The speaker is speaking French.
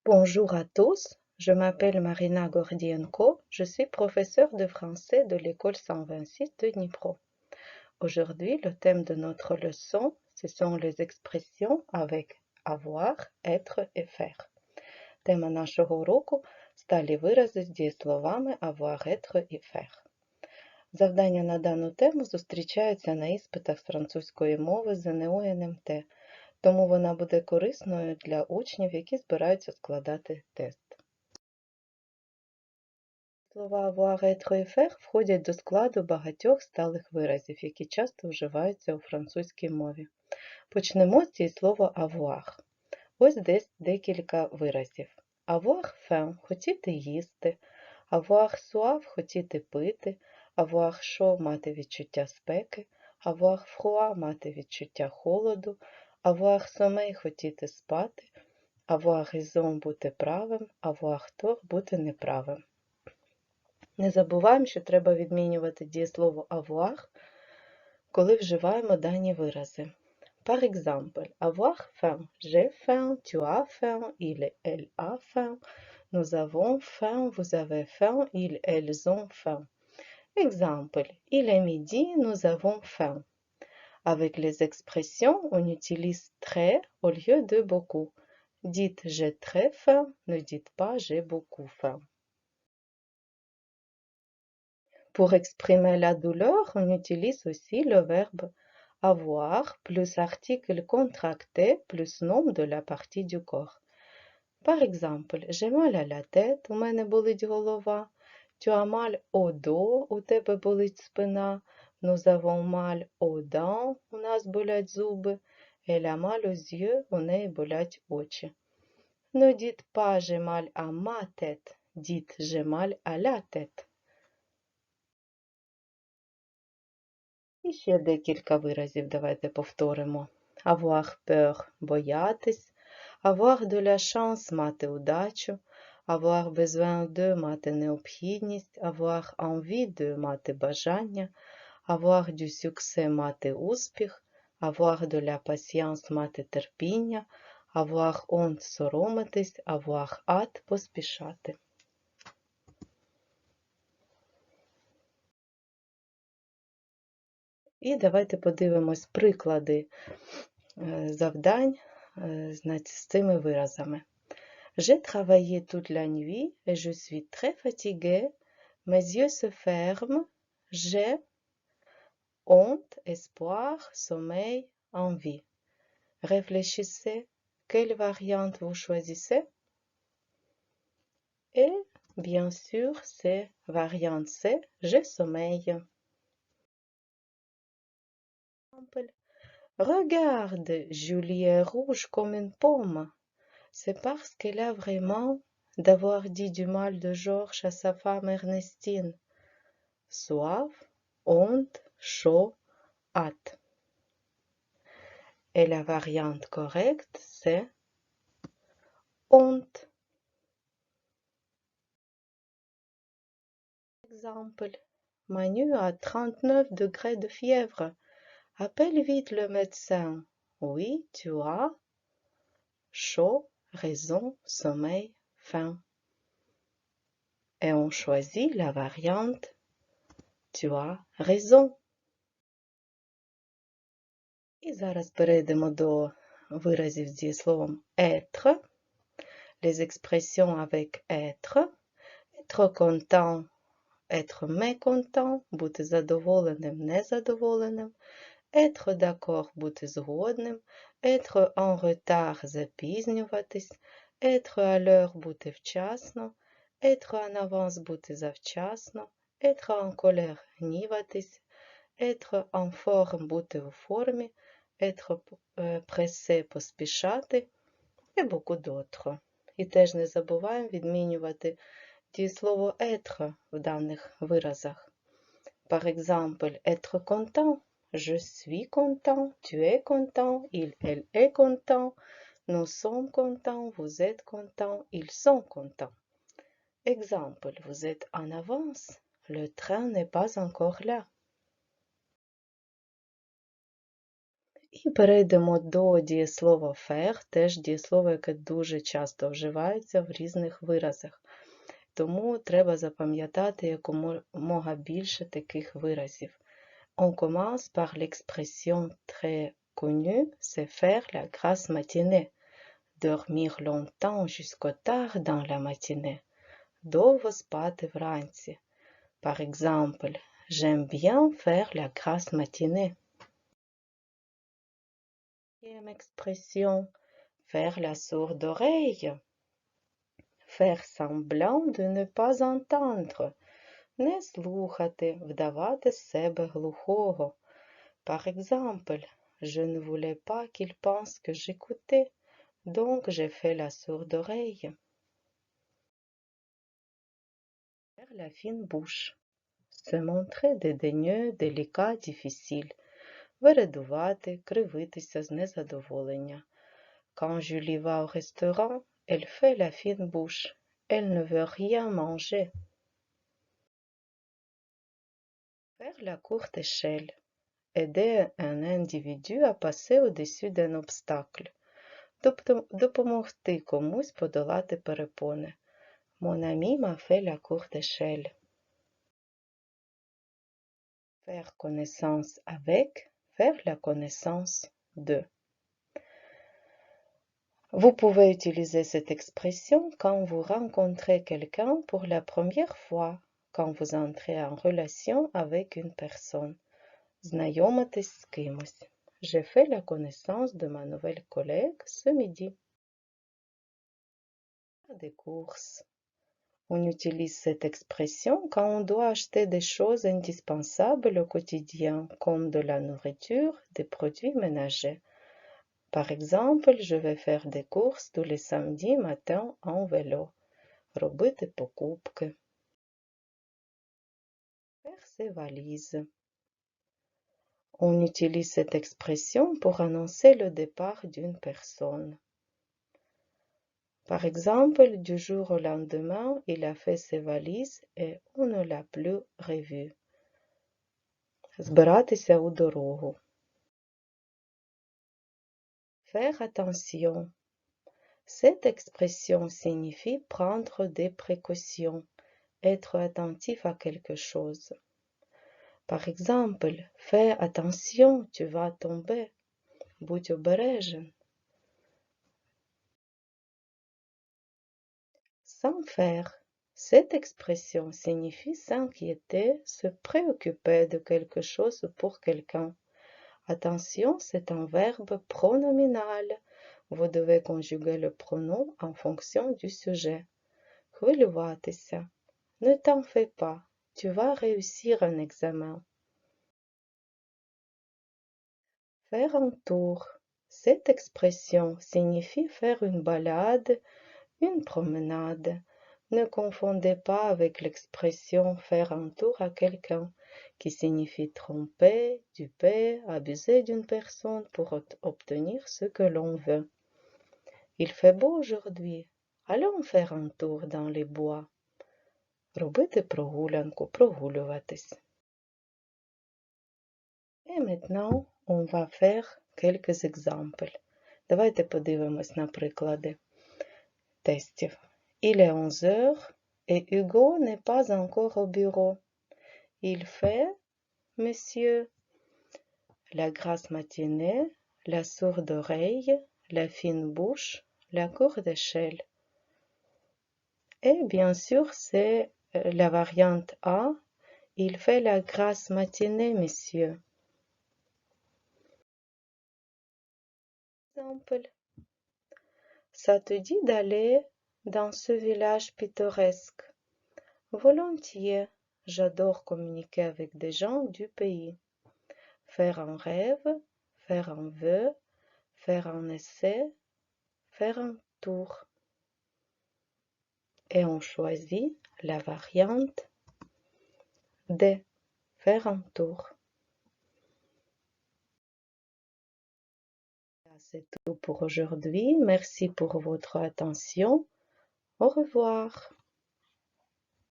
Bonjour à tous, je m'appelle Marina Gordienko, je suis professeure de français de l'école 126 de Dnipro. Aujourd'hui, le thème de notre leçon, ce sont les expressions avec avoir, être et faire. Тема нашого уроку – сталі вирази з дієсловами avoir, être і faire. Завдання на дану тему зустрічаються на іспитах з французької мови ЗНО НМТ, тому вона буде корисною для учнів, які збираються складати тест. Слова avoir, être et faire входять до складу багатьох сталих виразів, які часто вживаються у французькій мові. Почнемо з дієслова avoir. Ось десь декілька виразів. Avoir faim – хотіти їсти, avoir soif – хотіти пити, avoir chaud – мати відчуття спеки, avoir froid – мати відчуття холоду, avoir sommeil – хотіти спати, avoir raison – бути правим, avoir tort – бути неправим. Не забуваємо, що треба відмінювати дієслово avoir, коли вживаємо дані вирази. Par exemple, avoir faim, j'ai faim, tu as faim, elle a faim, nous avons faim, vous avez faim, elles ont faim. Exemple, il est midi, nous avons faim. Avec les expressions, on utilise très au lieu de beaucoup. Dites j'ai très faim, ne dites pas j'ai beaucoup faim. Pour exprimer la douleur, on utilise aussi le verbe avoir plus article contracté plus nom de la partie du corps. Par exemple, j'ai mal à la tête, у мене болить голова. Tu as mal au dos, у тебе болить спина. Nous avons mal aux dents, у нас болять зуби. Elle a mal aux yeux, у неї болять очі. Ne dites pas j'ai mal à ma tête, dites j'ai mal à la tête. І ще декілька виразів давайте повторимо. Avoir peur – боятись, avoir de la chance – мати удачу, avoir besoin de – мати необхідність, avoir envie de – мати бажання, avoir du succès – мати успіх, avoir de la patience – мати терпіння, avoir honte – соромитись, avoir hâte – поспішати. І давайте подивимось приклади завдань з цими виразами. J'ai travaillé toute la nuit et je suis très fatiguée. Mes yeux se ferment. J'ai honte, espoir, sommeil, envie. Réfléchissez, quelle variante vous choisissez? Et bien sûr, c'est variante C, j'ai sommeil. Regarde, Julie est rouge comme une pomme. C'est parce qu'elle a vraiment d'avoir dit du mal de Georges à sa femme Ernestine. Soif, honte, chaud, hâte. Et la variante correcte, c'est honte. Exemple, Manu a 39 degrés de fièvre. Appelle vite le médecin. Oui, tu as chaud, raison, sommeil, faim. Et on choisit la variante tu as raison. І зараз перейдемо до виразів з дієсловом être. Les expressions avec être. Être content, être mécontent, бути задоволеним, незадоволеним. Être d'accord, бути згодним. Être en retard, запізнюватись. Être à l'heure, бути вчасно. Être en avance, бути завчасно. Être en colère, гніватись. Être en forme, бути у формі. Être pressé, поспішати. І beaucoup d'autres. І теж не забуваємо відмінювати дієслово être в даних виразах. Par exemple, être content. Je suis content, tu es content, il, elle est content, nous sommes contents, vous êtes contents, ils sont contents. Exemple, vous êtes en avance, le train n'est pas encore là. І перейдемо до дієслова faire, теж дієслово, яке дуже часто вживається в різних виразах. Тому треба запам'ятати якомога більше таких виразів. On commence par l'expression très connue, c'est faire la grasse matinée. Dormir longtemps jusqu'au tard dans la matinée. Довго спати вранці. Par exemple, j'aime bien faire la grasse matinée. Deuxième expression, faire la sourde oreille. Faire semblant de ne pas entendre. Не слухати, вдавати з себе глухого. Par exemple, je ne voulais pas qu'il pense que j'écoutais, donc j'ai fait la sourde oreille. Faire la fine bouche. Se montrer dédaigneux, délicat, difficile. Вередувати, кривитися з незадоволення. Quand Julie va au restaurant, elle fait la fine bouche. Elle ne veut rien manger. Faire la courte échelle. Aider un individu à passer au-dessus d'un obstacle. Тобто допомогти комусь подолати перепони. Mon ami m'a fait la courte échelle. Faire connaissance avec, faire la connaissance de. Vous pouvez utiliser cette expression quand vous rencontrez quelqu'un pour la première fois, quand vous entrez en relation avec une personne. Знайомитесь з кимось. J'ai fait la connaissance de ma nouvelle collègue ce midi. Des courses. On utilise cette expression quand on doit acheter des choses indispensables au quotidien, comme de la nourriture, des produits ménagers. Par exemple, je vais faire des courses tous les samedis matins en vélo. Робити покупки. Faire ses valises. On utilise cette expression pour annoncer le départ d'une personne. Par exemple, du jour au lendemain, il a fait ses valises et on ne l'a plus revu. Збиратися у дорогу. Faire attention. Cette expression signifie prendre des précautions, être attentif à quelque chose. Par exemple, fais attention, tu vas tomber. Будь обережен. Sans faire. Cette expression signifie s'inquiéter, se préoccuper de quelque chose pour quelqu'un. Attention, c'est un verbe pronominal. Vous devez conjuguer le pronom en fonction du sujet. Хвилюватися. Ne t'en fais pas. Tu vas réussir un examen. Faire un tour. Cette expression signifie faire une balade, une promenade. Ne confondez pas avec l'expression faire un tour à quelqu'un, qui signifie tromper, duper, abuser d'une personne pour obtenir ce que l'on veut. Il fait beau aujourd'hui. Allons faire un tour dans les bois. Робити прогулянку, прогулюватись. Et maintenant, on va faire quelques exemples. Давайте подивимось на приклади тестів. Il est 11 heures et Hugo n'est pas encore au bureau. Il fait, monsieur, la grasse matinée, la sourde oreille, la fine bouche, la courte échelle. Et bien sûr, c'est la variante A. Il fait la grasse matinée, monsieur. Exemple. Ça te dit d'aller dans ce village pittoresque? Volontiers, j'adore communiquer avec des gens du pays. Faire un rêve, faire un vœu, faire un essai, faire un tour. Et on choisit la variante D, faire un tour. C'est tout pour aujourd'hui. Merci pour votre attention. Au revoir.